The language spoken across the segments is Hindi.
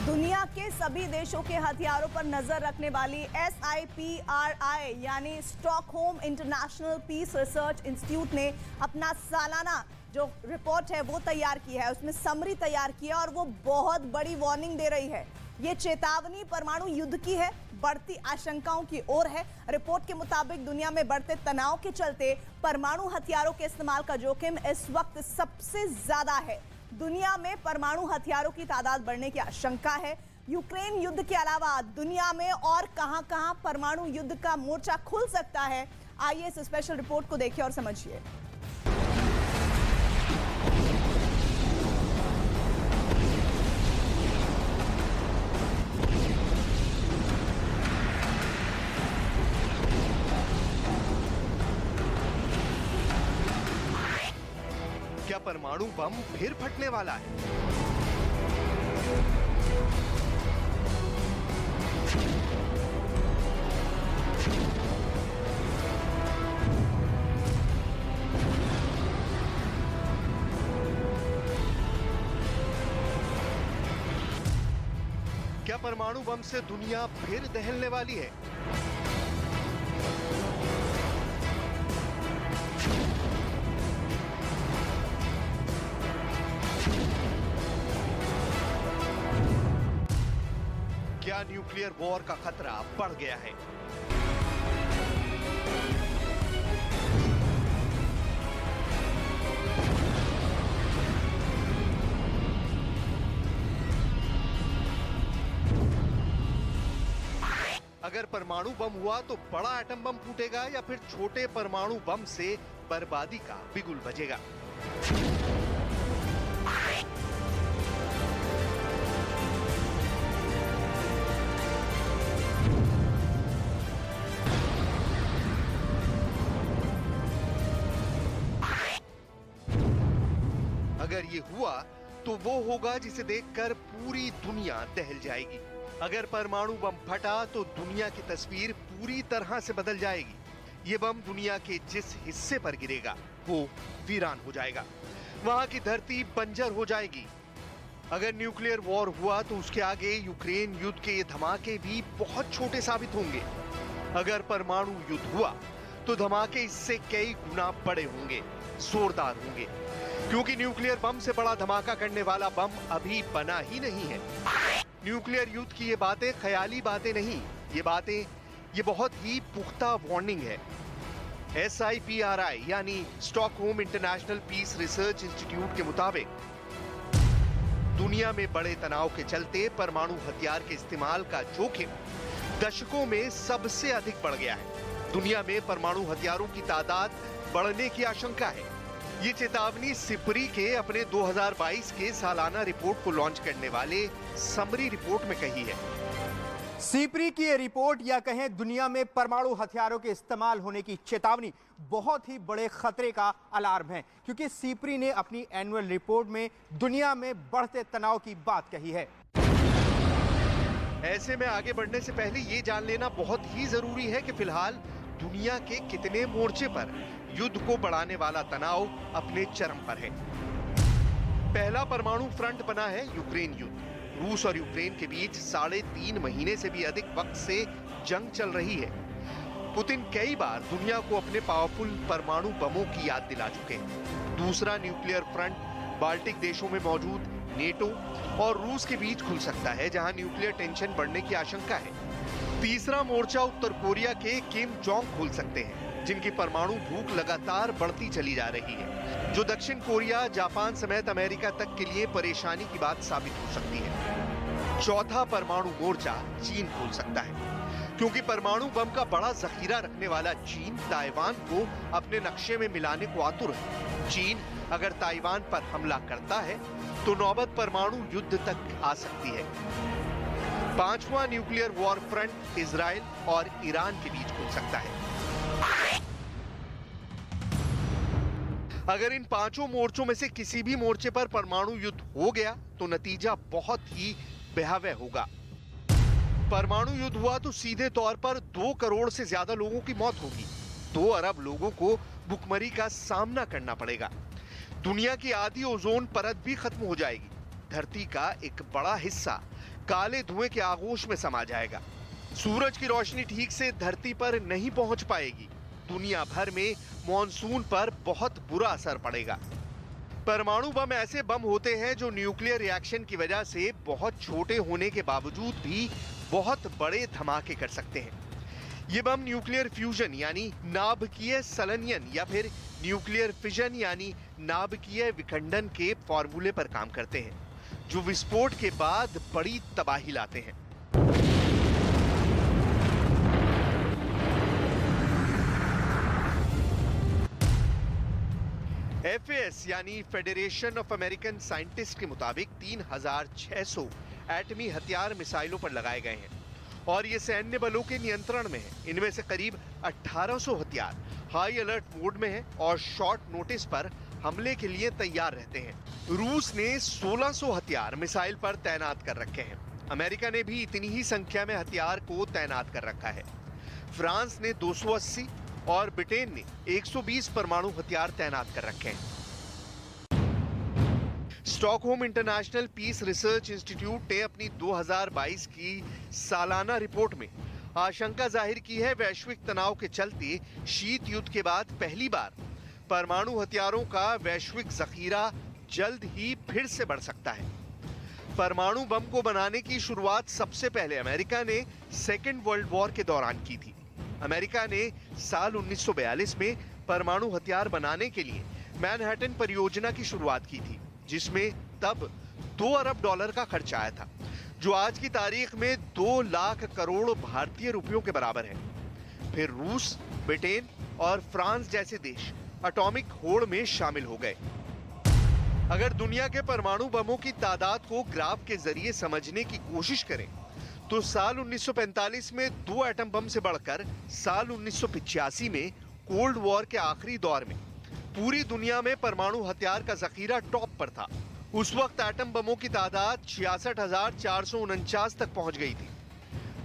दुनिया के सभी देशों के हथियारों पर नजर रखने वाली SIPRI यानी Stockholm International Peace Research Institute ने अपना सालाना जो रिपोर्ट है वो तैयार की है। उसमें समरी तैयार की है और वो बहुत बड़ी वार्निंग दे रही है। ये चेतावनी परमाणु युद्ध की है, बढ़ती आशंकाओं की ओर है। रिपोर्ट के मुताबिक दुनिया में बढ़ते तनाव के चलते परमाणु हथियारों के इस्तेमाल का जोखिम इस वक्त सबसे ज्यादा है। दुनिया में परमाणु हथियारों की तादाद बढ़ने की आशंका है। यूक्रेन युद्ध के अलावा दुनिया में और कहां-कहां परमाणु युद्ध का मोर्चा खुल सकता है, आइए इस स्पेशल रिपोर्ट को देखिए और समझिए। क्या परमाणु बम फिर फटने वाला है? क्या परमाणु बम से दुनिया फिर दहलने वाली है? क्या न्यूक्लियर वॉर का खतरा बढ़ गया है? अगर परमाणु बम हुआ तो बड़ा एटम बम फूटेगा या फिर छोटे परमाणु बम से बर्बादी का बिगुल बजेगा? अगर ये हुआ तो वो होगा जिसे देखकर पूरी दुनिया दहल जाएगी। अगर परमाणु बम फटा तो दुनिया की तस्वीर पूरी तरह से बदल जाएगी। ये बम दुनिया के जिस हिस्से पर गिरेगा वो वीरान हो जाएगा, वहां की धरती बंजर हो जाएगी। अगर न्यूक्लियर वॉर हुआ तो उसके आगे यूक्रेन युद्ध के ये धमाके भी बहुत छोटे साबित होंगे। अगर परमाणु युद्ध हुआ तो धमाके इससे कई गुना बड़े होंगे, जोरदार होंगे, क्योंकि न्यूक्लियर बम से बड़ा धमाका करने वाला बम अभी बना ही नहीं है। न्यूक्लियर युद्ध की ये बातें ख्याली बातें नहीं, ये बहुत ही पुख्ता वार्निंग है। SIPRI यानी Stockholm International Peace Research Institute के मुताबिक दुनिया में बड़े तनाव के चलते परमाणु हथियार के इस्तेमाल का जोखिम दशकों में सबसे अधिक बढ़ गया है। दुनिया में परमाणु हथियारों की तादाद बढ़ने की आशंका है। ये चेतावनी सिपरी के अपने 2022 के सालाना रिपोर्ट को लॉन्च करने वाले समरी रिपोर्ट में कही है। सिपरी की ये रिपोर्ट या कहें दुनिया में परमाणु हथियारों के इस्तेमाल होने की चेतावनी बहुत ही बड़े खतरे का अलार्म है, क्योंकि सिपरी ने अपनी एनुअल रिपोर्ट में दुनिया में बढ़ते तनाव की बात कही है। ऐसे में आगे बढ़ने से पहले ये जान लेना बहुत ही जरूरी है कि फिलहाल दुनिया के कितने मोर्चे पर युद्ध को बढ़ाने वाला तनाव अपने चरम पर है। पहला परमाणु फ्रंट बना है यूक्रेन युद्ध। रूस और यूक्रेन के बीच 3.5 महीने से भी अधिक वक्त से जंग चल रही है। पुतिन कई बार दुनिया को अपने पावरफुल परमाणु बमों की याद दिला चुके हैं। दूसरा न्यूक्लियर फ्रंट बाल्टिक देशों में मौजूद नेटो और रूस के बीच खुल सकता है, जहां न्यूक्लियर टेंशन बढ़ने की आशंका है। तीसरा मोर्चा उत्तर कोरिया के किम जोंग खोल सकते हैं, जिनकी परमाणु भूख लगातार बढ़ती चली जा रही है, जो दक्षिण कोरिया, जापान समेत अमेरिका तक के लिए परेशानी की बात साबित हो सकती है। चौथा परमाणु मोर्चा चीन खोल सकता है, क्योंकि परमाणु बम का बड़ा जखीरा रखने वाला चीन ताइवान को अपने नक्शे में मिलाने को आतुर है। चीन अगर ताइवान पर हमला करता है तो नौबत परमाणु युद्ध तक आ सकती है। पांचवा न्यूक्लियर वॉर फ्रंट इजराइल और ईरान के बीच खुल सकता है। अगर इन पांचों मोर्चों में से किसी भी मोर्चे पर परमाणु युद्ध हो गया तो नतीजा बहुत ही भयावह होगा। परमाणु युद्ध हुआ तो सीधे तौर पर 2 करोड़ से ज्यादा लोगों की मौत होगी। 2 अरब लोगों को भुखमरी का सामना करना पड़ेगा। दुनिया की आधी ओजोन परत भी खत्म हो जाएगी। धरती का एक बड़ा हिस्सा काले धुएं के आगोश में समा जाएगा। सूरज की रोशनी ठीक से धरती पर नहीं पहुंच पाएगी। दुनिया भर में मॉनसून पर बहुत बुरा असर पड़ेगा। परमाणु बम ऐसे बम होते हैं जो न्यूक्लियर रिएक्शन की वजह से बहुत छोटे होने के बावजूद भी बहुत बड़े धमाके कर सकते हैं। ये बम न्यूक्लियर फ्यूजन यानी नाभिकीय संलयन या फिर न्यूक्लियर फिजन यानी नाभिकीय विखंडन के फॉर्मूले पर काम करते हैं, जो विस्फोट के बाद बड़ी तबाही लाते हैं। FAS यानी फेडरेशन ऑफ अमेरिकन साइंटिस्ट के मुताबिक 3600 एटमी हथियार मिसाइलों पर लगाए गए हैं और ये सैन्य बलों के नियंत्रण में है। इनमें से करीब 1800 हथियार हाई अलर्ट मोड में हैं और शॉर्ट नोटिस पर हमले के लिए तैयार रहते हैं। रूस ने 1600 हथियार मिसाइल पर तैनात कर रखे हैं। अमेरिका ने भी इतनी ही संख्या में हथियार को तैनात कर रखा है। फ्रांस ने 280 और ब्रिटेन ने 120 परमाणु हथियार तैनात कर रखे हैं। Stockholm International Peace Research Institute ने अपनी 2022 की सालाना रिपोर्ट में आशंका जाहिर की है वैश्विक तनाव के चलते शीत युद्ध के बाद पहली बार परमाणु हथियारों का वैश्विक जखीरा जल्द ही फिर से बढ़ सकता है। परमाणु बम को बनाने की शुरुआत सबसे पहले अमेरिका ने सेकेंड वर्ल्ड वॉर के दौरान की थी। अमेरिका ने साल 1942 में परमाणु हथियार बनाने के लिए मैनहट्टन परियोजना की शुरुआत की थी, जिसमें तब $2 अरब का खर्च आया था, जो आज की तारीख में 2 लाख करोड़ भारतीय रुपयों के बराबर है। फिर रूस, ब्रिटेन और फ्रांस जैसे देश एटॉमिक होड़ में शामिल हो गए। अगर दुनिया के परमाणु बमों की तादाद को ग्राफ के जरिए समझने की कोशिश करें तो साल 1945 में 2 एटम बम से बढ़कर साल 1985 में कोल्ड वॉर के आखिरी दौर में पूरी दुनिया में परमाणु हथियार का जखीरा टॉप पर था। उस वक्त एटम बमों की तादाद 66,449 तक पहुंच गई थी।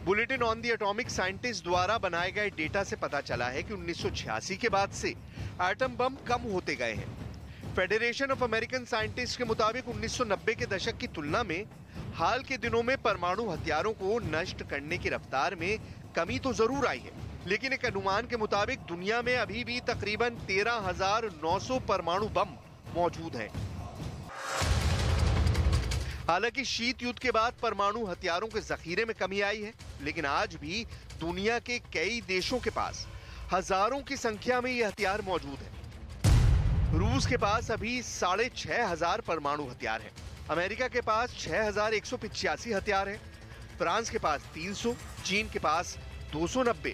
Bulletin on the atomic scientist द्वारा बनाए गए डेटा से पता चला है कि 1986 के बाद से एटम बम कम होते गए हैं। फेडरेशन ऑफ अमेरिकन साइंटिस्ट के मुताबिक 1990 के दशक की तुलना में हाल के दिनों में परमाणु हथियारों को नष्ट करने की रफ्तार में कमी तो जरूर आई है, लेकिन एक अनुमान के मुताबिक दुनिया में अभी भी तकरीबन 13,900 परमाणु बम मौजूद हैं। हालांकि शीत युद्ध के बाद परमाणु हथियारों के जखीरे में कमी आई है, लेकिन आज भी दुनिया के कई देशों के पास हजारों की संख्या में ये हथियार मौजूद है। रूस के पास अभी 6,500 परमाणु हथियार हैं। अमेरिका के पास 6,185 हथियार हैं। फ्रांस के पास 300, चीन के पास 290,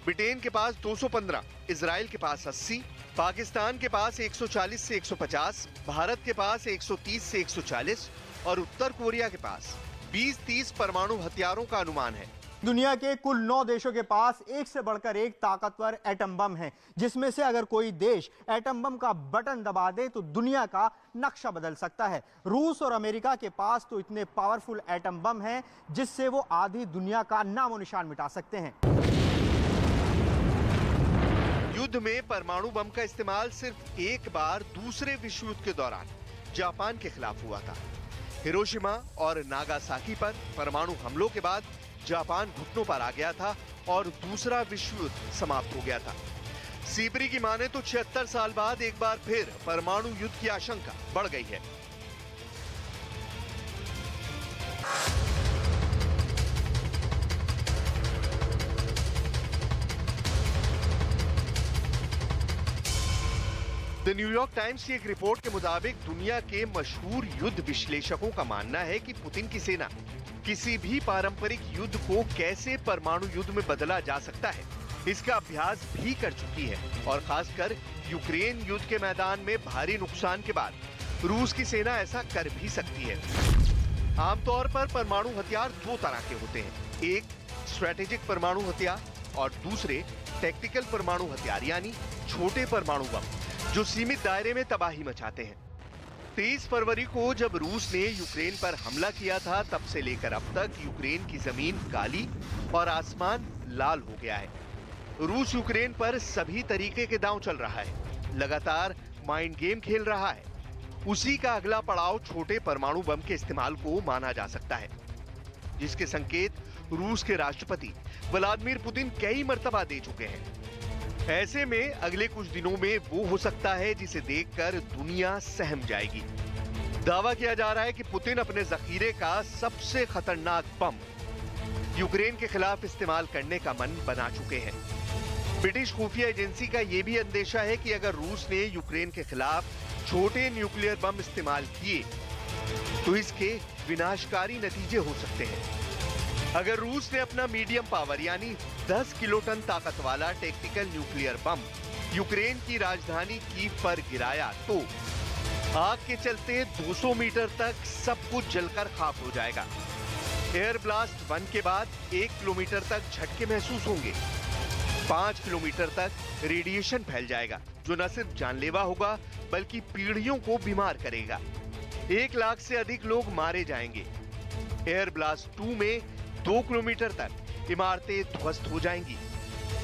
ब्रिटेन के पास 215, इजराइल के पास 80, पाकिस्तान के पास 140 से 150, भारत के पास 130 से 140 और उत्तर कोरिया के पास 20-30 परमाणु हथियारों का अनुमान है। दुनिया के कुल 9 देशों के पास एक से बढ़कर एक ताकतवर एटम बम है, जिसमें से अगर कोई देश एटम बम का बटन दबा दे तो दुनिया का नक्शा बदल सकता है। रूस और अमेरिका के पास तो इतने पावरफुल एटम बम हैं जिससे वो आधी दुनिया का नामो निशान मिटा सकते हैं। युद्ध में परमाणु बम का इस्तेमाल सिर्फ एक बार दूसरे विश्व युद्ध के दौरान जापान के खिलाफ हुआ था। हिरोशिमा और नागासाकी पर परमाणु हमलों के बाद जापान घुटनों पर आ गया था और दूसरा विश्व युद्ध समाप्त हो गया था। सीपरी की माने तो 76 साल बाद एक बार फिर परमाणु युद्ध की आशंका बढ़ गई है। द न्यूयॉर्क टाइम्स की एक रिपोर्ट के मुताबिक दुनिया के मशहूर युद्ध विश्लेषकों का मानना है कि पुतिन की सेना किसी भी पारंपरिक युद्ध को कैसे परमाणु युद्ध में बदला जा सकता है, इसका अभ्यास भी कर चुकी है और खासकर यूक्रेन युद्ध के मैदान में भारी नुकसान के बाद रूस की सेना ऐसा कर भी सकती है। आमतौर पर परमाणु हथियार 2 तरह के होते हैं, एक स्ट्रेटेजिक परमाणु हथियार और दूसरे टैक्टिकल परमाणु हथियार यानी छोटे परमाणु बम जो सीमित दायरे में तबाही मचाते हैं। 23 फरवरी को जब रूस ने यूक्रेन पर हमला किया था, तब से लेकर अब तक यूक्रेन की जमीन काली और आसमान लाल हो गया है। रूस यूक्रेन पर सभी तरीके के दांव चल रहा है, लगातार माइंड गेम खेल रहा है। उसी का अगला पड़ाव छोटे परमाणु बम के इस्तेमाल को माना जा सकता है। जिसके संकेत रूस के राष्ट्रपति व्लादिमीर पुतिन कई मर्तबा दे चुके हैं। ऐसे में अगले कुछ दिनों में वो हो सकता है जिसे देखकर दुनिया सहम जाएगी। दावा किया जा रहा है कि पुतिन अपने जखीरे का सबसे खतरनाक बम यूक्रेन के खिलाफ इस्तेमाल करने का मन बना चुके हैं। ब्रिटिश खुफिया एजेंसी का यह भी अंदेशा है कि अगर रूस ने यूक्रेन के खिलाफ छोटे न्यूक्लियर बम इस्तेमाल किए तो इसके विनाशकारी नतीजे हो सकते हैं। अगर रूस ने अपना मीडियम पावर यानी 10 किलोटन ताकत वाला टैक्टिकल न्यूक्लियर बम यूक्रेन की राजधानी कीव पर गिराया तो आग के चलते 200 मीटर तक सब कुछ जलकर खाक हो जाएगा। एयर ब्लास्ट 1 के बाद 1 किलोमीटर तक झटके महसूस होंगे। 5 किलोमीटर तक रेडिएशन फैल जाएगा जो न सिर्फ जानलेवा होगा बल्कि पीढ़ियों को बीमार करेगा। 1 लाख से अधिक लोग मारे जाएंगे। एयर ब्लास्ट 2 में 2 किलोमीटर तक इमारतें ध्वस्त हो जाएंगी।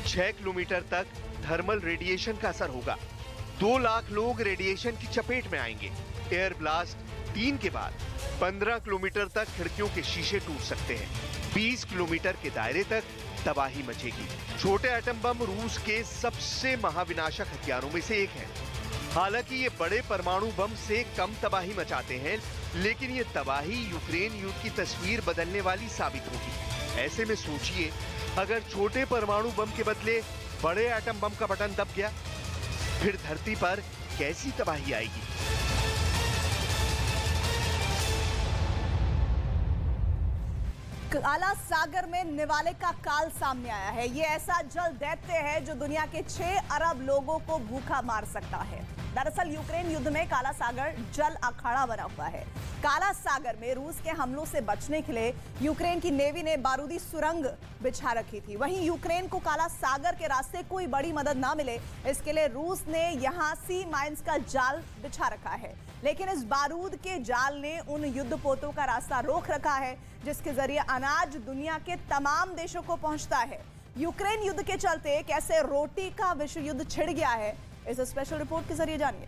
6 किलोमीटर तक थर्मल रेडिएशन का असर होगा। 2 लाख लोग रेडिएशन की चपेट में आएंगे। एयर ब्लास्ट 3 के बाद 15 किलोमीटर तक खिड़कियों के शीशे टूट सकते हैं। 20 किलोमीटर के दायरे तक तबाही मचेगी। छोटे एटम बम रूस के सबसे महाविनाशक हथियारों में से एक है। हालांकि ये बड़े परमाणु बम से कम तबाही मचाते हैं, लेकिन ये तबाही यूक्रेन युद्ध की तस्वीर बदलने वाली साबित होगी। ऐसे में सोचिए, अगर छोटे परमाणु बम के बदले बड़े एटम बम का बटन दब गया, फिर धरती पर कैसी तबाही आएगी। काला सागर में निवाले का काल सामने आया है। ये ऐसा जल दैत्य है जो दुनिया के 6 अरब लोगों को भूखा मार सकता है। दरअसल यूक्रेन युद्ध में काला सागर जल अखाड़ा बना हुआ है। काला सागर में रूस के हमलों से बचने के लिए यूक्रेन की नेवी ने बारूदी सुरंग बिछा रखी थी। वहीं यूक्रेन को काला सागर के रास्ते कोई बड़ी मदद ना मिले, इसके लिए रूस ने यहां सी माइंस का जाल बिछा रखा है। लेकिन इस बारूद के जाल ने उन युद्धपोतों का रास्ता रोक रखा है जिसके जरिए अनाज दुनिया के तमाम देशों को पहुंचता है। यूक्रेन युद्ध के चलते कैसे रोटी का विश्व युद्ध छिड़ गया है, इस स्पेशल रिपोर्ट के जरिए जानिए।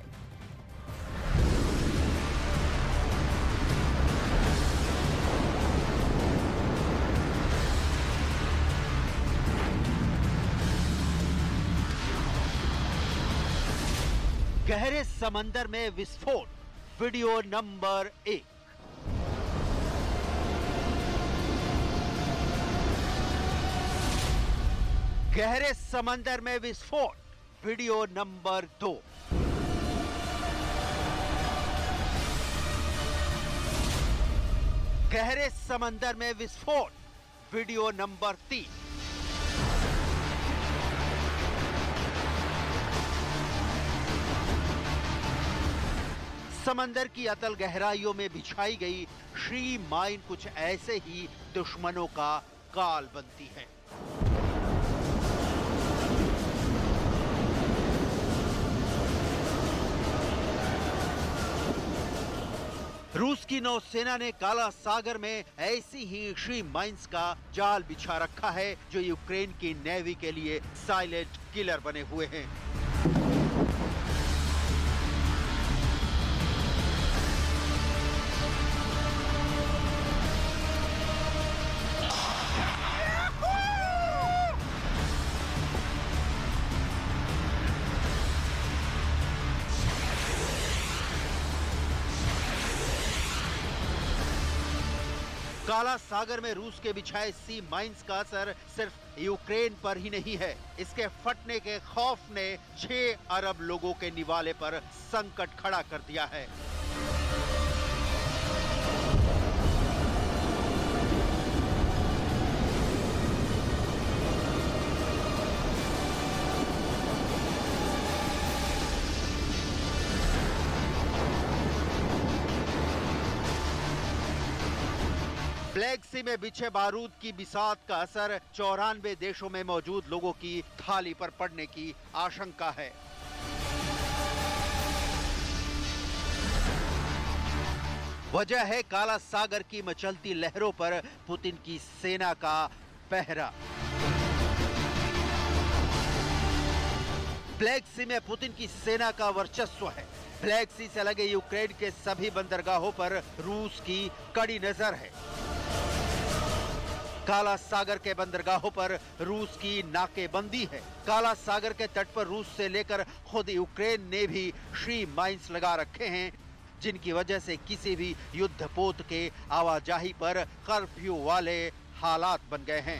गहरे समंदर में विस्फोट, वीडियो नंबर 1। गहरे समंदर में विस्फोट, वीडियो नंबर 2। गहरे समंदर में विस्फोट, वीडियो नंबर 3। समंदर की अतल गहराइयों में बिछाई गई श्री माइन कुछ ऐसे ही दुश्मनों का काल बनती है। रूस की नौसेना ने काला सागर में ऐसी ही श्री माइंस का जाल बिछा रखा है जो यूक्रेन की नेवी के लिए साइलेंट किलर बने हुए हैं। काला सागर में रूस के बिछाए सी माइंस का असर सिर्फ यूक्रेन पर ही नहीं है। इसके फटने के खौफ ने 6 अरब लोगों के निवाले पर संकट खड़ा कर दिया है। ब्लैक सी में बिछे बारूद की बिसात का असर 94 देशों में मौजूद लोगों की थाली पर पड़ने की आशंका है। वजह है काला सागर की मचलती लहरों पर पुतिन की सेना का पहरा। ब्लैक सी में पुतिन की सेना का वर्चस्व है। ब्लैक सी से लगे यूक्रेन के सभी बंदरगाहों पर रूस की कड़ी नजर है। काला सागर के बंदरगाहों पर रूस की नाकेबंदी है। काला सागर के तट पर रूस से लेकर खुद यूक्रेन ने भी सी माइंस लगा रखे हैं, जिनकी वजह से किसी भी युद्धपोत के आवाजाही पर कर्फ्यू वाले हालात बन गए हैं।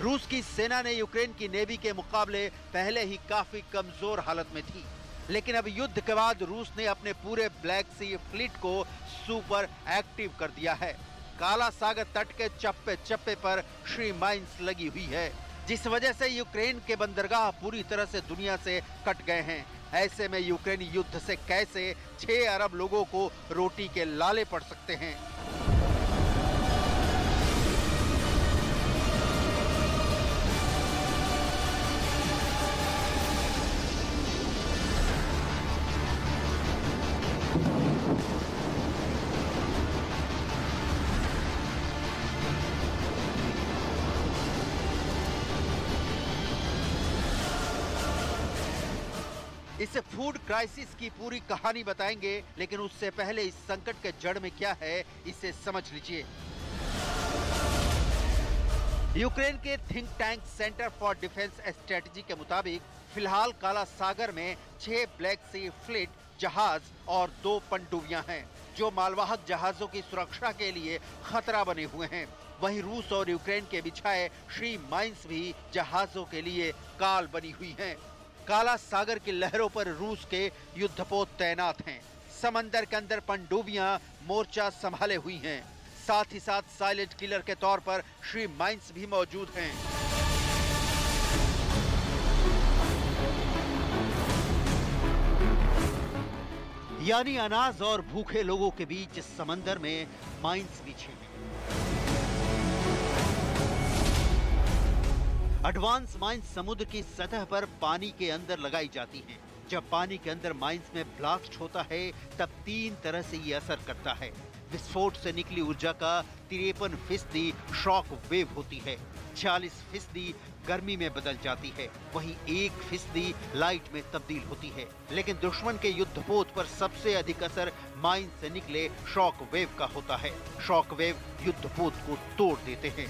रूस की सेना ने यूक्रेन की नेवी के मुकाबले पहले ही काफी कमजोर हालत में थी, लेकिन अब युद्ध के बाद रूस ने अपने पूरे ब्लैक सी फ्लीट को सुपर एक्टिव कर दिया है। काला सागर तट के चप्पे चप्पे पर सी माइंस लगी हुई है, जिस वजह से यूक्रेन के बंदरगाह पूरी तरह से दुनिया से कट गए हैं। ऐसे में यूक्रेनी युद्ध से कैसे 6 अरब लोगों को रोटी के लाले पड़ सकते हैं। इस फूड क्राइसिस की पूरी कहानी बताएंगे, लेकिन उससे पहले इस संकट के जड़ में क्या है इसे समझ लीजिए। यूक्रेन के think tank centre for defence strategy के मुताबिक फिलहाल काला सागर में 6 ब्लैक सी फ्लीट जहाज और 2 पनडुब्बियां हैं, जो मालवाहक जहाजों की सुरक्षा के लिए खतरा बने हुए हैं। वहीं रूस और यूक्रेन के बिछाए सी माइंस भी जहाजों के लिए काल बनी हुई हैं। काला सागर की लहरों पर रूस के युद्धपोत तैनात हैं। समंदर के अंदर पनडुब्बियां मोर्चा संभाले हुई हैं। साथ ही साथ साइलेंट किलर के तौर पर सी माइंस भी मौजूद हैं। यानी अनाज और भूखे लोगों के बीच समंदर में माइंस बिछे हैं। एडवांस माइंस समुद्र की सतह पर पानी के अंदर लगाई जाती हैं। जब पानी के अंदर माइंस में ब्लास्ट होता है तब 3 तरह से ये असर करता है। विस्फोट से निकली ऊर्जा का 53% शॉक वेव होती है, 46% गर्मी में बदल जाती है, वहीं 1% लाइट में तब्दील होती है। लेकिन दुश्मन के युद्धपोत पर सबसे अधिक असर माइंस से निकले शॉक वेव का होता है। शॉक वेव युद्धपोत को तोड़ देते हैं।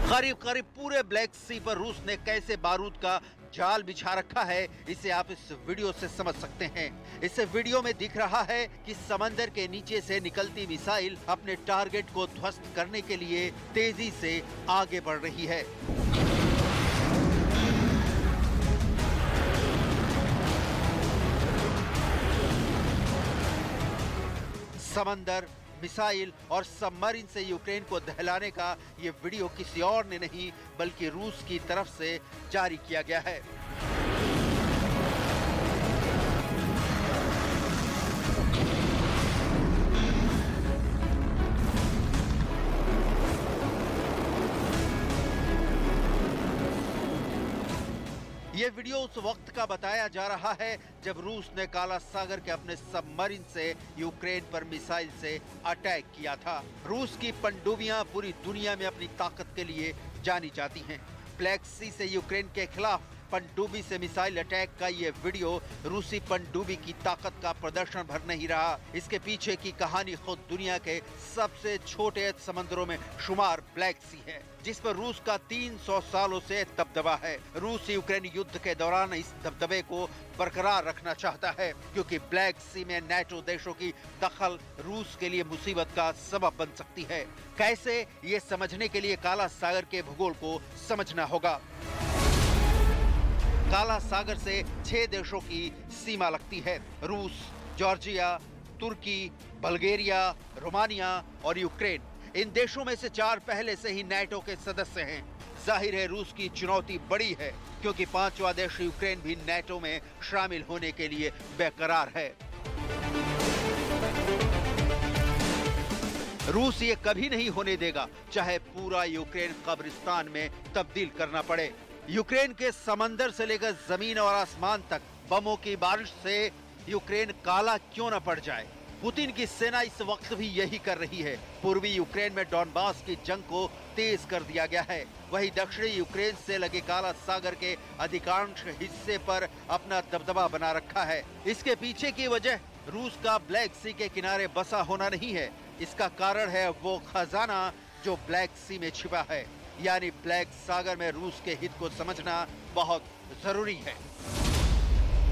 करीब करीब पूरे ब्लैक सी पर रूस ने कैसे बारूद का जाल बिछा रखा है, इसे आप इस वीडियो से समझ सकते हैं। इस वीडियो में दिख रहा है कि समंदर के नीचे से निकलती मिसाइल अपने टारगेट को ध्वस्त करने के लिए तेजी से आगे बढ़ रही है। समंदर, मिसाइल और सबमरीन से यूक्रेन को दहलाने का ये वीडियो किसी और ने नहीं बल्कि रूस की तरफ से जारी किया गया है। ये वीडियो उस वक्त का बताया जा रहा है जब रूस ने काला सागर के अपने सबमरीन से यूक्रेन पर मिसाइल से अटैक किया था। रूस की पनडुब्बियां पूरी दुनिया में अपनी ताकत के लिए जानी जाती हैं। ब्लैक सी से यूक्रेन के खिलाफ पनडुब्बी से मिसाइल अटैक का ये वीडियो रूसी पनडुब्बी की ताकत का प्रदर्शन भर नहीं रहा। इसके पीछे की कहानी खुद दुनिया के सबसे छोटे समंदरों में शुमार ब्लैक सी है, जिस पर रूस का 300 सालों से दबदबा है। रूस यूक्रेन युद्ध के दौरान इस दबदबे को बरकरार रखना चाहता है, क्योंकि ब्लैक सी में नाटो देशों की दखल रूस के लिए मुसीबत का सबब बन सकती है। कैसे, ये समझने के लिए काला सागर के भूगोल को समझना होगा। काला सागर से 6 देशों की सीमा लगती है: रूस, जॉर्जिया, तुर्की, बल्गेरिया, रोमानिया और यूक्रेन। इन देशों में से 4 पहले से ही नाटो के सदस्य हैं। जाहिर है रूस की चुनौती बड़ी है, क्योंकि 5वां देश यूक्रेन भी नाटो में शामिल होने के लिए बेकरार है। रूस ये कभी नहीं होने देगा, चाहे पूरा यूक्रेन कब्रिस्तान में तब्दील करना पड़े। यूक्रेन के समंदर से लेकर जमीन और आसमान तक बमों की बारिश से यूक्रेन काला क्यों न पड़ जाए। पुतिन की सेना इस वक्त भी यही कर रही है। पूर्वी यूक्रेन में डॉनबास की जंग को तेज कर दिया गया है। वहीं दक्षिणी यूक्रेन से लगे काला सागर के अधिकांश हिस्से पर अपना दबदबा बना रखा है। इसके पीछे की वजह रूस का ब्लैक सी के किनारे बसा होना नहीं है, इसका कारण है वो खजाना जो ब्लैक सी में छिपा है। यानी ब्लैक सागर में रूस के हित को समझना बहुत जरूरी है।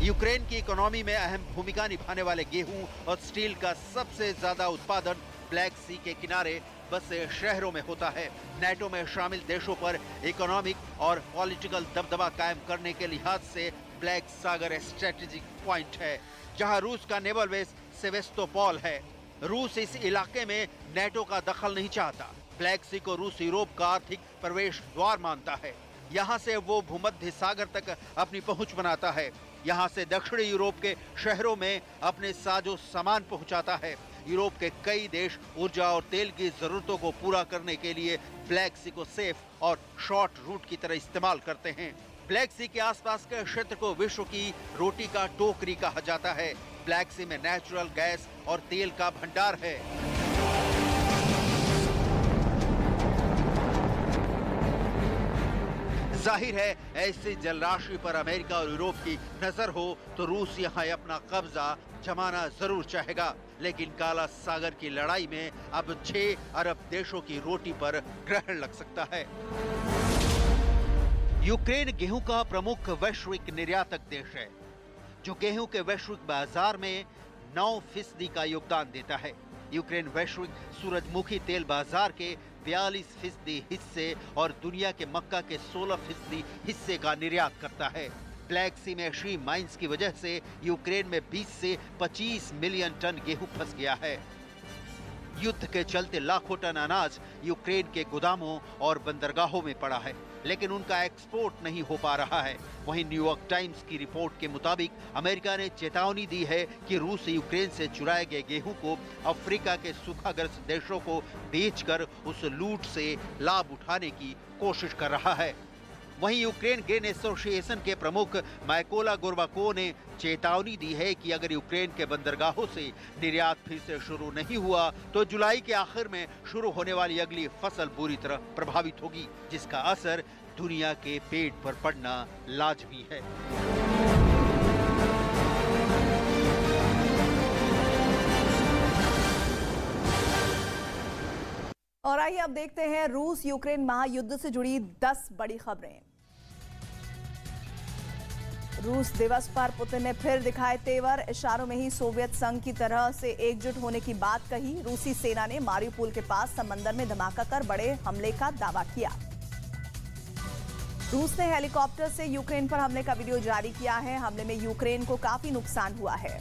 यूक्रेन की इकोनॉमी में अहम भूमिका निभाने वाले गेहूं और स्टील का सबसे ज्यादा उत्पादन ब्लैक सी के किनारे बसे शहरों में होता है। नेटो में शामिल देशों पर इकोनॉमिक और पॉलिटिकल दबदबा कायम करने के लिहाज से ब्लैक सागर स्ट्रेटेजिक पॉइंट है, जहां रूस का नेवल बेस सेवेस्तोपोल है। रूस इस इलाके में नेटो का दखल नहीं चाहता। ब्लैक सी को रूस यूरोप का आर्थिक प्रवेश द्वार मानता है। यहाँ से वो भूमध्य सागर तक अपनी पहुंच बनाता है। यहाँ से दक्षिणी यूरोप के शहरों में अपने साजो सामान पहुंचाता है। यूरोप के कई देश ऊर्जा और तेल की जरूरतों को पूरा करने के लिए ब्लैक सी को सेफ और शॉर्ट रूट की तरह इस्तेमाल करते हैं। ब्लैक सी के आसपास के क्षेत्र को विश्व की रोटी का टोकरी कहा जाता है। ब्लैक सी में नेचुरल गैस और तेल का भंडार है। जाहिर है ऐसी जलराशि पर अमेरिका और यूरोप की नजर हो तो रूस यहाँ अपना कब्जा जमाना जरूर चाहेगा। लेकिन काला सागर की लड़ाई में अब 6 अरब देशों की रोटी पर ग्रहण लग सकता है। यूक्रेन गेहूं का प्रमुख वैश्विक निर्यातक देश है, जो गेहूं के वैश्विक बाजार में 9% का योगदान देता है। यूक्रेन वैश्विक सूरजमुखी तेल बाजार के 42% हिस्से और दुनिया के मक्का के 16% हिस्से का निर्यात करता है। ब्लैक सी में शी माइंस की वजह से यूक्रेन में 20 से 25 मिलियन टन गेहूं फंस गया है। युद्ध के चलते लाखों टन अनाज यूक्रेन के गोदामों और बंदरगाहों में पड़ा है, लेकिन उनका एक्सपोर्ट नहीं हो पा रहा है। वहीं न्यूयॉर्क टाइम्स की रिपोर्ट के मुताबिक अमेरिका ने चेतावनी दी है कि रूस यूक्रेन से चुराए गए गेहूं को अफ्रीका के सूखाग्रस्त देशों को बेचकर उस लूट से लाभ उठाने की कोशिश कर रहा है। वहीं यूक्रेन ग्रेन एसोसिएशन के प्रमुख माइकोला गोर्बाको ने चेतावनी दी है कि अगर यूक्रेन के बंदरगाहों से निर्यात फिर से शुरू नहीं हुआ तो जुलाई के आखिर में शुरू होने वाली अगली फसल बुरी तरह प्रभावित होगी, जिसका असर दुनिया के पेट पर पड़ना लाजमी है। और आइए अब देखते हैं रूस यूक्रेन महायुद्ध से जुड़ी 10 बड़ी खबरें। रूस दिवस पर पुतिन ने फिर दिखाए तेवर, इशारों में ही सोवियत संघ की तरह से एकजुट होने की बात कही। रूसी सेना ने मारिउपोल के पास समंदर में धमाका कर बड़े हमले का दावा किया। रूस ने हेलीकॉप्टर से यूक्रेन पर हमले का वीडियो जारी किया है। हमले में यूक्रेन को काफी नुकसान हुआ है।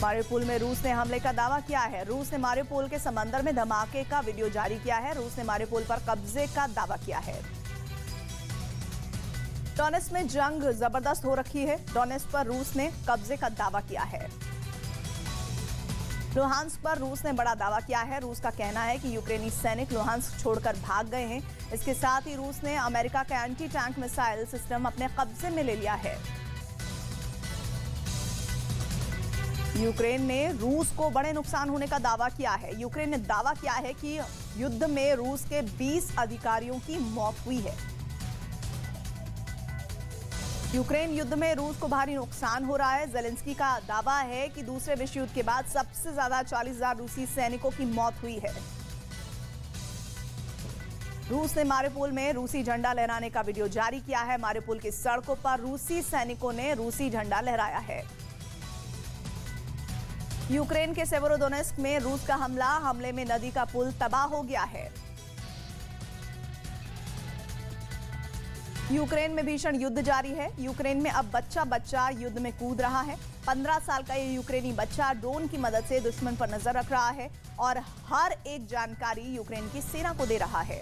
मारिउपोल में रूस ने हमले का दावा किया है। रूस ने मारिउपोल के समंदर में धमाके का वीडियो जारी किया है। रूस ने मारिउपोल पर कब्जे का दावा किया है। डोनेट्स्क में जंग जबरदस्त हो रखी है। डोनेट्स्क पर रूस ने कब्जे का दावा किया है। लुहांस्क पर रूस ने बड़ा दावा किया है। रूस का कहना है कि यूक्रेनी सैनिक लुहांस्क छोड़कर भाग गए हैं। इसके साथ ही रूस ने अमेरिका का एंटी टैंक मिसाइल सिस्टम अपने कब्जे में ले लिया है। यूक्रेन ने रूस को बड़े नुकसान होने का दावा किया है। यूक्रेन ने दावा किया है कि युद्ध में रूस के 20 अधिकारियों की मौत हुई है। यूक्रेन युद्ध में रूस को भारी नुकसान हो रहा है। ज़ेलेंस्की का दावा है कि दूसरे विश्व युद्ध के बाद सबसे ज्यादा 40,000 रूसी सैनिकों की मौत हुई है। रूस ने मारिउपोल में रूसी झंडा लहराने का वीडियो जारी किया है। मारिउपोल की सड़कों पर रूसी सैनिकों ने रूसी झंडा लहराया है। यूक्रेन के सेवेरोडोनेस्क में रूस का हमले में नदी का पुल तबाह हो गया है। यूक्रेन में भीषण युद्ध जारी है। यूक्रेन में अब बच्चा युद्ध में कूद रहा है। 15 साल का ये यूक्रेनी बच्चा ड्रोन की मदद से दुश्मन पर नजर रख रहा है और हर एक जानकारी यूक्रेन की सेना को दे रहा है।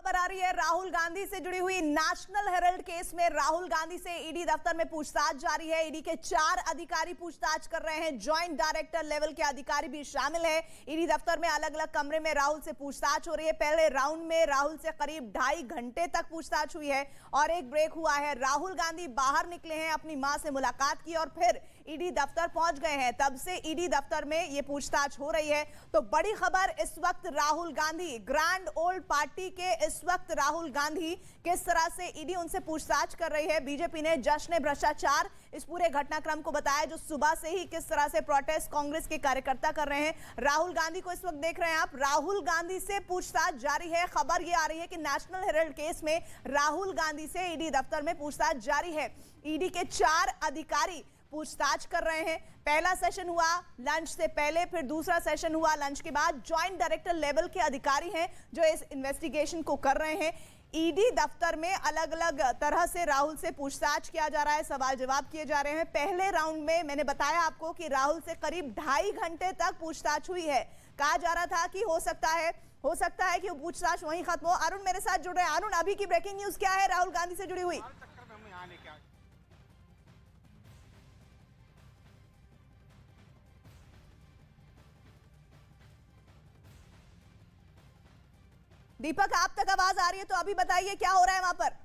खबर आ रही है राहुल गांधी से जुड़ी हुई। नेशनल हेराल्ड केस में राहुल गांधी से ईडी दफ्तर में पूछताछ जारी है। ईडी के 4 अधिकारी पूछताछ कर रहे हैं। जॉइंट डायरेक्टर लेवल के अधिकारी भी शामिल हैं। ईडी दफ्तर में अलग अलग कमरे में राहुल से पूछताछ हो रही है। पहले राउंड में राहुल से करीब 2.5 घंटे तक पूछताछ हुई है और एक ब्रेक हुआ है। राहुल गांधी बाहर निकले हैं, अपनी मां से मुलाकात की और फिर ईडी दफ्तर पहुंच गए हैं। तब से ईडी दफ्तर में ये पूछताछ हो रही है। तो बड़ी खबर इस वक्त Rahul Gandhi, grand old party के इस वक्त राहुल गांधी किस तरह से ईडी उनसे पूछताछ कर रही है। बीजेपी ने जश्न भ्रष्टाचार इस पूरे घटनाक्रम को बताया, जो सुबह से ही किस तरह से प्रोटेस्ट कांग्रेस के कार्यकर्ता कर रहे हैं। राहुल गांधी को इस वक्त देख रहे हैं आप। राहुल गांधी से पूछताछ जारी है। खबर ये आ रही है कि नेशनल हेराल्ड केस में राहुल गांधी से ईडी दफ्तर में पूछताछ जारी है। ईडी के 4 अधिकारी पूछताछ कर रहे हैं। पहला सेशन हुआ लंच से पहले, फिर दूसरा सेशन हुआ लंच के बाद। जॉइंट डायरेक्टर लेवल के अधिकारी हैं जो इस इन्वेस्टिगेशन को कर रहे हैं। ईडी दफ्तर में अलग अलग तरह से राहुल से पूछताछ किया जा रहा है, सवाल जवाब किए जा रहे हैं। पहले राउंड में मैंने बताया आपको कि राहुल से करीब 2.5 घंटे तक पूछताछ हुई है। कहा जा रहा था कि हो सकता है कि वो पूछताछ वहीं खत्म हो। अरुण मेरे साथ जुड़ रहे हैं। अरुण, अभी की ब्रेकिंग न्यूज क्या है राहुल गांधी से जुड़ी हुई? दीपक, आप तक आवाज आ रही है तो अभी बताइए क्या हो रहा है वहां पर?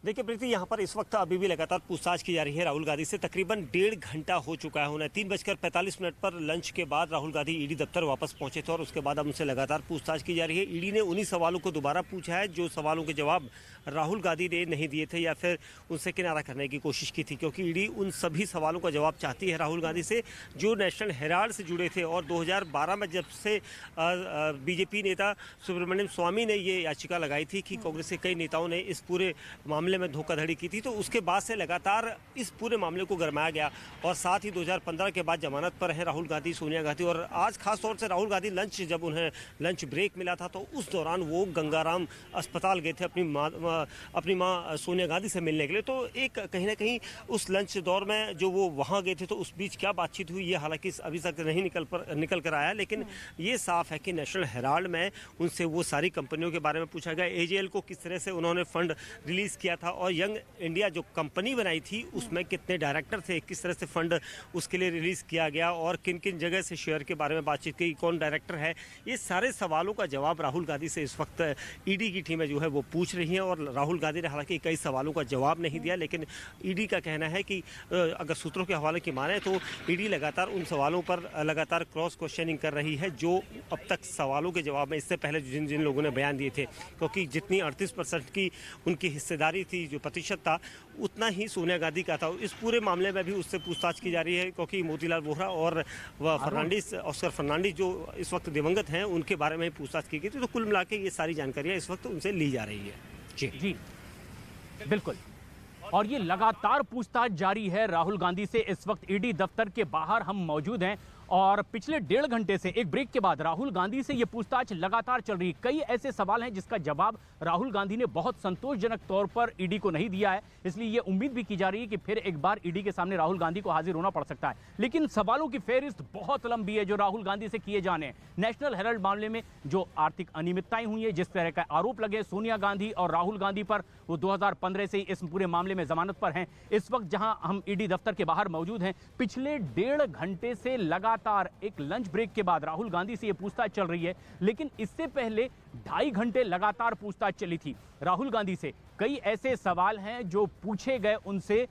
देखिए प्रीति, यहाँ पर इस वक्त अभी भी लगातार पूछताछ की जा रही है राहुल गांधी से। तकरीबन 1.5 घंटा हो चुका है। उन्हें 3:45 पर लंच के बाद राहुल गांधी ईडी दफ्तर वापस पहुंचे थे और उसके बाद अब उनसे लगातार पूछताछ की जा रही है। ईडी ने उन्हीं सवालों को दोबारा पूछा है जो सवालों के जवाब राहुल गांधी ने नहीं दिए थे या फिर उनसे किनारा करने की कोशिश की थी, क्योंकि ईडी उन सभी सवालों का जवाब चाहती है राहुल गांधी से जो नेशनल हेराल्ड से जुड़े थे। और 2012 में जब से बीजेपी नेता सुब्रमण्यम स्वामी ने ये याचिका लगाई थी कि कांग्रेस के कई नेताओं ने इस पूरे मामले में धोखाधड़ी की थी, तो उसके बाद से लगातार इस पूरे मामले को गरमाया गया। और साथ ही 2015 के बाद जमानत पर है राहुल गांधी, सोनिया गांधी। और आज खास तौर से राहुल गांधी जब उन्हें लंच ब्रेक मिला था तो उस दौरान वो गंगाराम अस्पताल गए थे अपनी मां सोनिया गांधी से मिलने के लिए। तो एक कहीं ना कहीं उस लंच दौर में जो वो वहां गए थे तो उस बीच क्या बातचीत हुई ये हालांकि अभी तक नहीं निकल कर आया, लेकिन ये साफ है कि नेशनल हेराल्ड में उनसे वो सारी कंपनियों के बारे में पूछा गया। एजेएल को किस तरह से उन्होंने फंड रिलीज किया था और यंग इंडिया जो कंपनी बनाई थी उसमें कितने डायरेक्टर थे, किस तरह से फंड उसके लिए रिलीज किया गया और किन किन जगह से शेयर के बारे में बातचीत की, कौन डायरेक्टर है। ये सारे सवालों का जवाब राहुल गांधी से इस वक्त ईडी की टीमें जो है वो पूछ रही हैं। और राहुल गांधी ने हालांकि कई सवालों का जवाब नहीं दिया, लेकिन ईडी का कहना है कि अगर सूत्रों के हवाले की माने तो ईडी लगातार उन सवालों पर लगातार क्रॉस क्वेश्चनिंग कर रही है जो अब तक सवालों के जवाब में इससे पहले जिन लोगों ने बयान दिए थे, क्योंकि जितनी 38% की उनकी हिस्सेदारी थी, जो प्रतिशत था, उतना ही सोनिया गांधी का था। इस पूरे मामले में भी उससे पूछताछ की जा रही है, क्योंकि मोतीलाल वोहरा और ऑस्कर फर्नांडिस जो इस वक्त दिवंगत हैं उनके बारे में पूछताछ की गई थी। तो कुल मिला के ये सारी जानकारियां इस वक्त उनसे ली जा रही है। जी बिल्कुल, और ये लगातार पूछताछ जारी है राहुल गांधी से। इस वक्त ईडी दफ्तर के बाहर हम मौजूद हैं और पिछले 1.5 घंटे से एक ब्रेक के बाद राहुल गांधी से ये पूछताछ लगातार चल रही है। कई ऐसे सवाल हैं जिसका जवाब राहुल गांधी ने बहुत संतोषजनक तौर पर ईडी को नहीं दिया है, इसलिए ये उम्मीद भी की जा रही है कि फिर एक बार ईडी के सामने राहुल गांधी को हाजिर होना पड़ सकता है। लेकिन सवालों की फेहरिस्त बहुत लंबी है जो राहुल गांधी से किए जाने। नेशनल हेराल्ड मामले में जो आर्थिक अनियमितताएं हुई है, जिस तरह का आरोप लगे सोनिया गांधी और राहुल गांधी पर, वो 2015 से ही इस पूरे मामले में जमानत पर हैं। इस वक्त जहां हम ईडी दफ्तर के बाहर मौजूद हैं, पिछले 1.5 घंटे से लगातार एक लंच ब्रेक के बाद राहुल गांधी से यह पूछताछ चल रही है। लेकिन इससे पहले 2.5 घंटे लगातार पूछताछ चली थी राहुल गांधी से। कई ऐसे सवाल हैं जो पूछे गए उनसे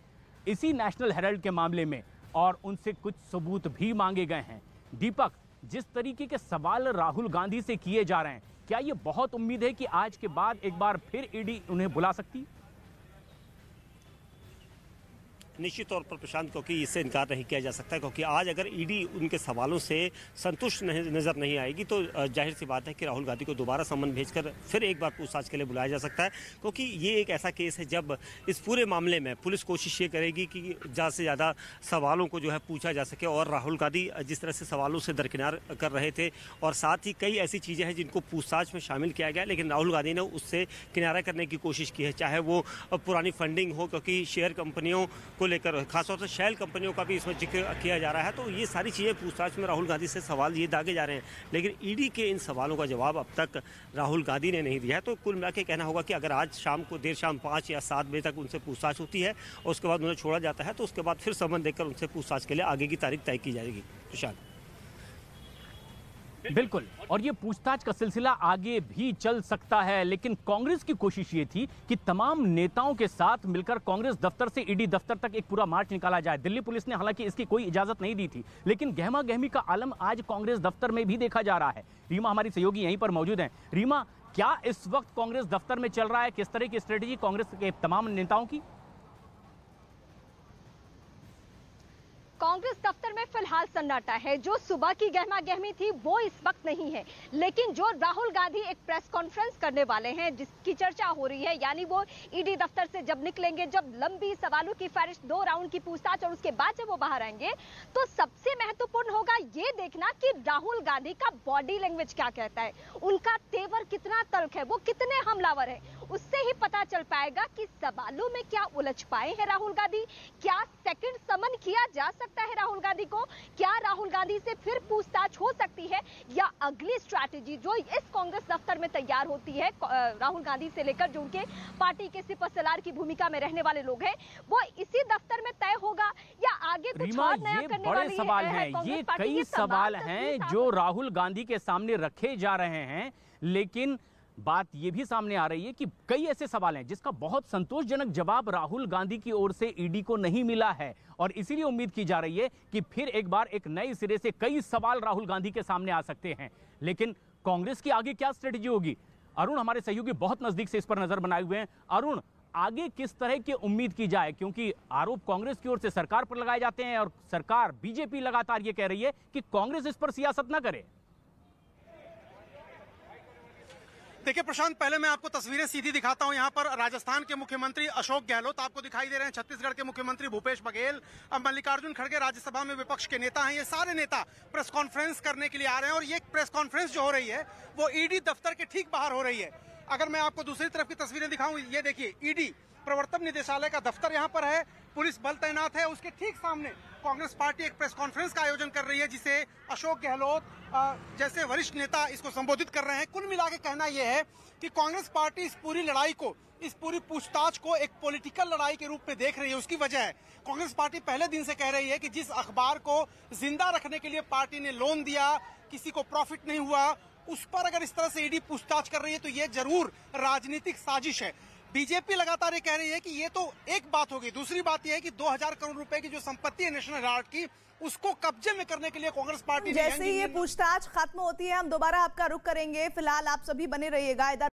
इसी नेशनल हेराल्ड के मामले में और उनसे कुछ सबूत भी मांगे गए हैं। दीपक, जिस तरीके के सवाल राहुल गांधी से किए जा रहे हैं, क्या यह बहुत उम्मीद है कि आज के बाद एक बार फिर ईडी उन्हें बुला सकती? निश्चित तौर पर प्रशांत, क्योंकि इससे इनकार नहीं किया जा सकता, क्योंकि आज अगर ईडी उनके सवालों से संतुष्ट नजर नहीं आएगी तो जाहिर सी बात है कि राहुल गांधी को दोबारा सम्मन भेजकर फिर एक बार पूछताछ के लिए बुलाया जा सकता है। क्योंकि ये एक ऐसा केस है जब इस पूरे मामले में पुलिस कोशिश ये करेगी कि ज़्यादा से ज़्यादा सवालों को जो है पूछा जा सके। और राहुल गांधी जिस तरह से सवालों से दरकिनार कर रहे थे और साथ ही कई ऐसी चीज़ें हैं जिनको पूछताछ में शामिल किया गया, लेकिन राहुल गांधी ने उससे किनारा करने की कोशिश की है। चाहे वो पुरानी फंडिंग हो, क्योंकि शेयर कंपनियों को लेकर खासतौर से शैल कंपनियों का भी इसमें जिक्र किया जा रहा है। तो ये सारी चीज़ें पूछताछ में राहुल गांधी से सवाल ये दागे जा रहे हैं, लेकिन ईडी के इन सवालों का जवाब अब तक राहुल गांधी ने नहीं दिया है। तो कुल मिला के कहना होगा कि अगर आज शाम को देर शाम 5 या 7 बजे तक उनसे पूछताछ होती है और उसके बाद उन्हें छोड़ा जाता है, तो उसके बाद फिर समन देकर उनसे पूछताछ के लिए आगे की तारीख तय की जाएगी। तुषार। बिल्कुल, और ये पूछताछ का सिलसिला आगे भी चल सकता है, लेकिन कांग्रेस की कोशिश ये थी कि तमाम नेताओं के साथ मिलकर कांग्रेस दफ्तर से ईडी दफ्तर तक एक पूरा मार्च निकाला जाए। दिल्ली पुलिस ने हालांकि इसकी कोई इजाजत नहीं दी थी, लेकिन गहमा गहमी का आलम आज कांग्रेस दफ्तर में भी देखा जा रहा है। रीमा हमारी सहयोगी यहीं पर मौजूद हैं। रीमा, क्या इस वक्त कांग्रेस दफ्तर में चल रहा है? किस तरह की स्ट्रेटेजी कांग्रेस के तमाम नेताओं की? कांग्रेस दफ्तर में फिलहाल सन्नाटा है। जो सुबह की गहमा गहमी थी वो इस वक्त नहीं है, लेकिन जो राहुल गांधी एक प्रेस कॉन्फ्रेंस करने वाले हैं जिसकी चर्चा हो रही है, यानी वो ईडी दफ्तर से जब निकलेंगे, जब लंबी सवालों की फहरिस्त 2 राउंड की पूछताछ और उसके बाद जब वो बाहर आएंगे, तो सबसे महत्वपूर्ण होगा ये देखना कि राहुल गांधी का बॉडी लैंग्वेज क्या कहता है, उनका तेवर कितना तल्ख है, वो कितने हमलावर है। उससे ही पता चल पाएगा कि सवालों में क्या उलझ पाए हैं राहुल गांधी, क्या सेकंड समन किया जा सकता है राहुल गांधी को, क्या राहुल गांधी से फिर पूछताछ हो सकती है, या अगली स्ट्रैटेजी जो इस कांग्रेस दफ्तर में तैयार होती है राहुल गांधी से लेकर जो उनके पार्टी के सिपहसालार की भूमिका में रहने वाले लोग हैं, वो इसी दफ्तर में तय होगा या आगे कुछ और नया करने वाली है? सवाल हैं, ये कई सवाल हैं जो राहुल गांधी के सामने रखे जा रहे हैं, लेकिन बात यह भी सामने आ रही है कि कई ऐसे सवाल हैं जिसका बहुत संतोषजनक जवाब राहुल गांधी की ओर से ईडी को नहीं मिला है, और इसीलिए उम्मीद की जा रही है कि फिर एक बार एक नए सिरे से कई सवाल राहुल गांधी के सामने आ सकते हैं। लेकिन कांग्रेस की आगे क्या स्ट्रेटेजी होगी? अरुण हमारे सहयोगी बहुत नजदीक से इस पर नजर बनाए हुए हैं। अरुण, आगे किस तरह की उम्मीद की जाए, क्योंकि आरोप कांग्रेस की ओर से सरकार पर लगाए जाते हैं और सरकार बीजेपी लगातार ये कह रही है कि कांग्रेस इस पर सियासत न करे। देखिए प्रशांत, पहले मैं आपको तस्वीरें सीधी दिखाता हूं। यहाँ पर राजस्थान के मुख्यमंत्री अशोक गहलोत आपको दिखाई दे रहे हैं, छत्तीसगढ़ के मुख्यमंत्री भूपेश बघेल, अब मल्लिकार्जुन खड़गे राज्यसभा में विपक्ष के नेता हैं। ये सारे नेता प्रेस कॉन्फ्रेंस करने के लिए आ रहे हैं, और ये प्रेस कॉन्फ्रेंस जो हो रही है वो ईडी दफ्तर के ठीक बाहर हो रही है। अगर मैं आपको दूसरी तरफ की तस्वीरें दिखाऊं, ये देखिए ईडी प्रवर्तन निदेशालय का दफ्तर यहाँ पर है, पुलिस बल तैनात है। उसके ठीक सामने कांग्रेस पार्टी एक प्रेस कॉन्फ्रेंस का आयोजन कर रही है, जिसे अशोक गहलोत जैसे वरिष्ठ नेता इसको संबोधित कर रहे हैं। कुल मिला के कहना यह है कि कांग्रेस पार्टी इस पूरी लड़ाई को, इस पूरी पूछताछ को एक पॉलिटिकल लड़ाई के रूप में देख रही है। उसकी वजह है, कांग्रेस पार्टी पहले दिन से कह रही है कि जिस अखबार को जिंदा रखने के लिए पार्टी ने लोन दिया, किसी को प्रॉफिट नहीं हुआ, उस पर अगर इस तरह से ईडी पूछताछ कर रही है तो ये जरूर राजनीतिक साजिश है। बीजेपी लगातार ये कह रही है कि ये तो एक बात होगी, दूसरी बात यह है कि 2000 करोड़ रुपए की जो संपत्ति है नेशनल हेराल्ड की, उसको कब्जे में करने के लिए कांग्रेस पार्टी जैसे ही ये पूछताछ खत्म होती है हम दोबारा आपका रुख करेंगे। फिलहाल आप सभी बने रहिएगा इधर।